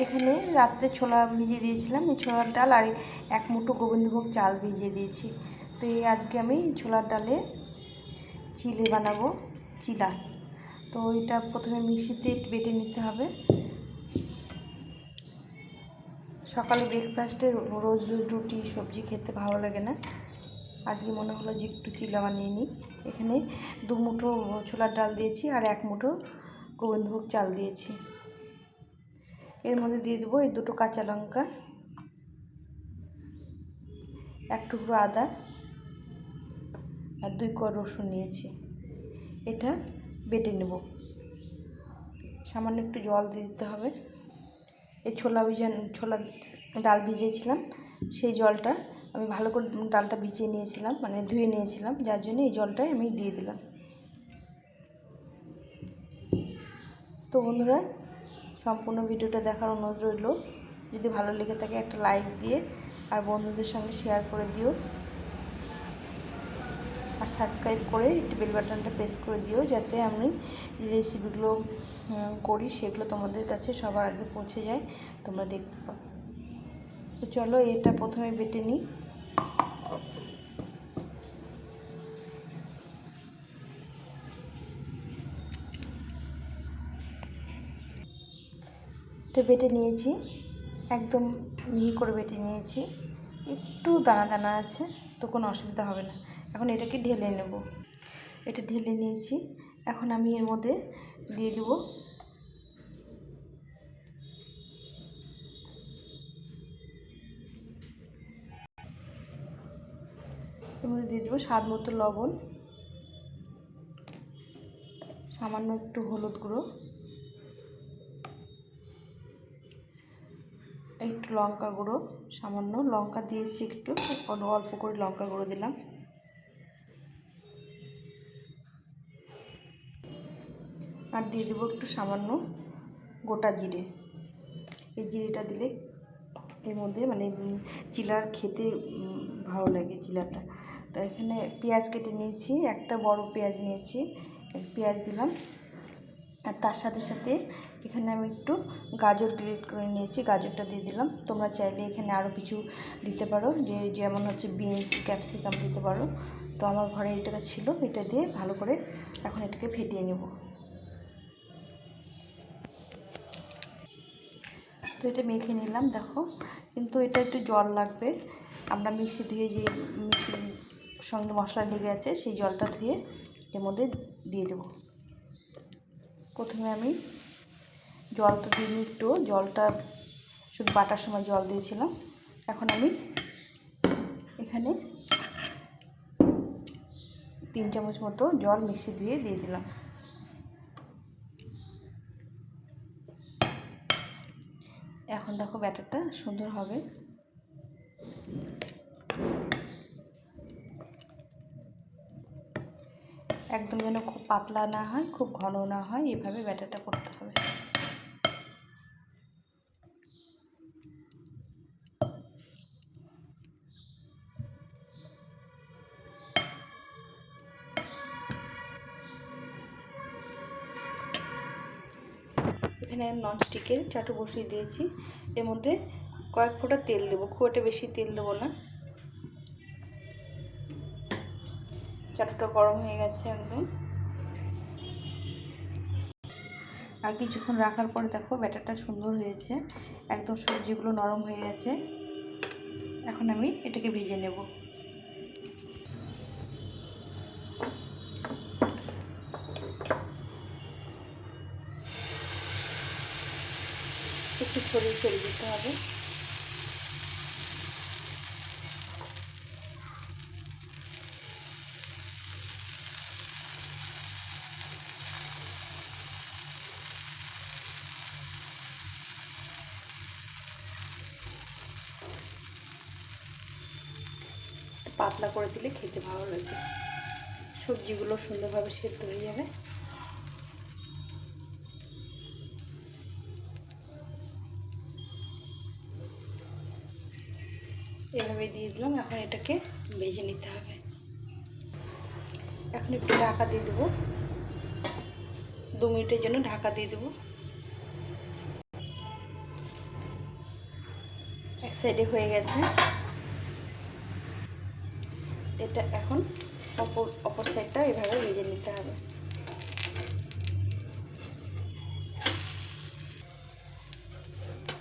এখানে রাত্রে ছোলা ভিজিয়ে দিয়েছিলাম, এই ছোলার ডাল আর 1 মুঠো গোবিন্দভোগ চাল ভিজিয়ে দিয়েছি। তো এই আজকে আমি ছোলার ডালে চিলি বানাবো, চিলা। তো এটা প্রথমে মিক্সিতে বেটে নিতে হবে। সকালে ব্রেকফাস্টে রোজ রোজ রুটি সবজি খেতে ভালো লাগে না, আজকে মনে হলো যে একটু চিলা বানিয়ে নিই। এখানে 2 মুঠো ছোলার ডাল দিয়েছি আর 1 মুঠো গোবিন্দভোগ চাল দিয়েছি। এর মধ্যে দিয়ে দেবো এই 2টো কাঁচা লঙ্কা, 1 টুকরো আদা আর 2 কোয়া রসুন নিয়েছি। এটা বেটে নেব। সামান্য একটু জল দিয়ে দিতে হবে। এই ছোলার ডাল ভিজিয়েছিলাম, সেই জলটা আমি ভালো করে ডালটা ভিজিয়ে নিয়েছিলাম, মানে ধুয়ে নিয়েছিলাম, যার জন্য এই জলটাই আমি দিয়ে দিলাম। তো বন্ধুরা, সম্পূর্ণ ভিডিওটা দেখার অনুরোধ রইল। যদি ভালো লেগে থাকে একটা লাইক দিয়ে আর বন্ধুদের সঙ্গে শেয়ার করে দিও, আর সাবস্ক্রাইব করে একটু বেল বাটনটা প্রেস করে দিও, যাতে আমি যে রেসিপিগুলো করি সেগুলো তোমাদের কাছে সবার আগে পৌঁছে যায়, তোমরা দেখতে পাও। তো চলো এটা প্রথমে বেটে নিই। এটা বেটে নিয়েছি, একদম মিহি করে বেটে নিয়েছি। একটু দানা দানা আছে, তো কোনো অসুবিধা হবে না। এখন এটাকে ঢেলে নেব। এটা ঢেলে নিয়েছি, এখন আমি এর মধ্যে দিয়ে দেবো স্বাদ মতো লবণ, সামান্য একটু হলুদ গুঁড়ো, একটু লঙ্কা গুঁড়ো, সামান্য লঙ্কা দিয়েছি একটু, অল্প করে লঙ্কা গুঁড়ো দিলাম, আর দিয়ে দেবো একটু সামান্য গোটা জিরে। এই জিরেটা দিলে এর মধ্যে মানে চিলার খেতে ভালো লাগে চিলাটা। তো এখানে পেঁয়াজ কেটে নিয়েছি, একটা বড় পেঁয়াজ নিয়েছি, পেঁয়াজ দিলাম। আর তার সাথে সাথে এখানে আমি একটু গাজর গ্রেট করে নিয়েছি, গাজরটা দিয়ে দিলাম। তোমরা চাইলে এখানে আরও কিছু দিতে পারো, যেমন হচ্ছে বিনস, ক্যাপসিকাম দিতে পারো। তো আমার ঘরে এটা ছিল, এটা দিয়ে ভালো করে এখন এটাকে ফেটিয়ে নেব। তো এটা মেখে নিলাম, দেখো, কিন্তু এটা একটু জল লাগবে। আমরা মিক্সি ধুয়ে যে মিক্সির সঙ্গে মশলা লেগে আছে, সেই জলটা ধুয়ে এর মধ্যে দিয়ে দেবো। প্রথমে আমি জল তো দিইনি, একটু জলটা শুধু বাটার সময় জল দিয়েছিলাম। এখন আমি এখানে 3 চামচ মতো জল মিক্সি ধুয়ে দিয়ে দিলাম। এখন দেখো ব্যাটারটা সুন্দর হবে। একদম যেন খুব পাতলা না হয়, খুব ঘন না হয়, এভাবে ব্যাটারটা করতে হবে। এখানে ননস্টিকের চাটু বসিয়ে দিয়েছি, এর মধ্যে কয়েক ফোঁটা তেল দেবো, খুব একটা বেশি তেল দেবো না। চাটুটা গরম হয়ে গেছে একদম। আর কিছুক্ষণ রাখার পরে দেখো ব্যাটারটা সুন্দর হয়েছে, একদম সবজিগুলো নরম হয়ে গেছে। এখন আমি এটাকে ভেজে নেব। একটু ছড়িয়ে ছড়িয়ে দিতে হবে। পাতলা করে দিলে খেতে ভালো লাগবে, সবজিগুলো সুন্দরভাবে সেদ্ধ হয়ে যাবে। এভাবে দিয়ে দিলাম, এখন এটাকে ভেজে নিতে হবে। এখন একটু ঢাকা দিয়ে দেবো, 2 মিনিটের জন্য ঢাকা দিয়ে দেবো। এক সাইডে হয়ে গেছে, এটা এখন অপর সাইডটা এভাবে ভেজে নিতে হবে।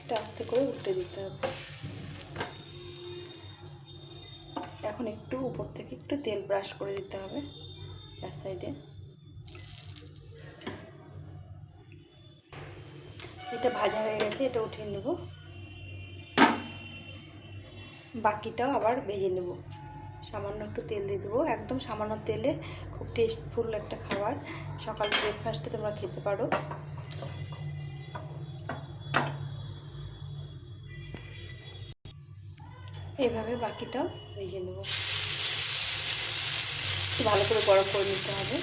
এটা আস্তে করে উল্টে দিতে হবে। এখন একটু উপর থেকে একটু তেল ব্রাশ করে দিতে হবে চার সাইডে। এটা ভাজা হয়ে গেছে, এটা উঠিয়ে নেব। বাকিটাও আবার ভেজে নেব। সামান্য একটু তেল দিয়ে দেবো, একদম সামান্য তেলে খুব টেস্টফুল একটা খাবার, সকাল ব্রেকফাস্টে তোমরা খেতে পারো। এইভাবে বাকিটাও ভেজে নেব। ভালো করে গরম করে নিতে হবে।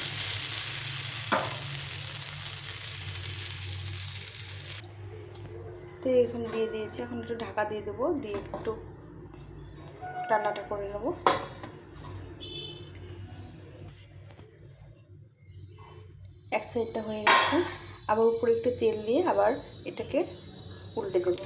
তো এখন দিয়ে দিয়েছি, এখন একটু ঢাকা দিয়ে দেবো, দিয়ে একটু রান্নাটা করে নেব। এক সাইডটা হয়ে গেছে, আবার উপরে একটু তেল দিয়ে আবার এটাকে উল্টে দেবো।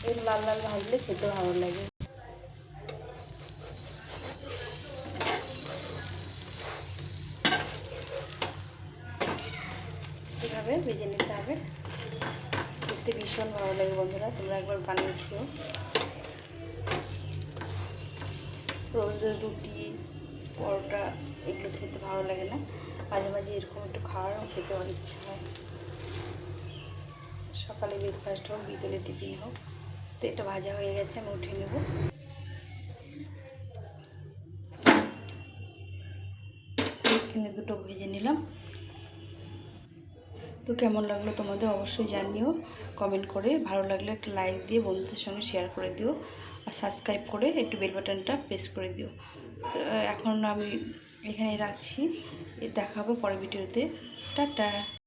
এই লাল লাল ভাজলে খেতে ভালো লাগে। এভাবে ভেজে নিতে হবে, খেতে ভীষণ ভালো লাগে বন্ধুরা, তোমরা একবার বানিয়ে খেও। রোজ রোজ রুটি পরোটা এগুলো খেতে ভালো লাগে না, মাঝে মাঝে এরকম একটু খাওয়ারও খেতে অনেক ইচ্ছা হয়। সকালে ব্রেকফাস্ট হোক, বিকেলে টিফিন হোক। তো এটা ভাজা হয়ে গেছে, আমি উঠিয়ে নেব। এখানে দুটো ভেজে নিলাম। তো কেমন লাগলো তোমাদের অবশ্যই জানিও কমেন্ট করে। ভালো লাগলে একটা লাইক দিয়ে বন্ধুদের সঙ্গে শেয়ার করে দিও, আর সাবস্ক্রাইব করে একটু বেল বাটনটা প্রেস করে দিও। এখন আমি এখানে রাখছি, দেখাবো পরের ভিডিওতে। টাটা।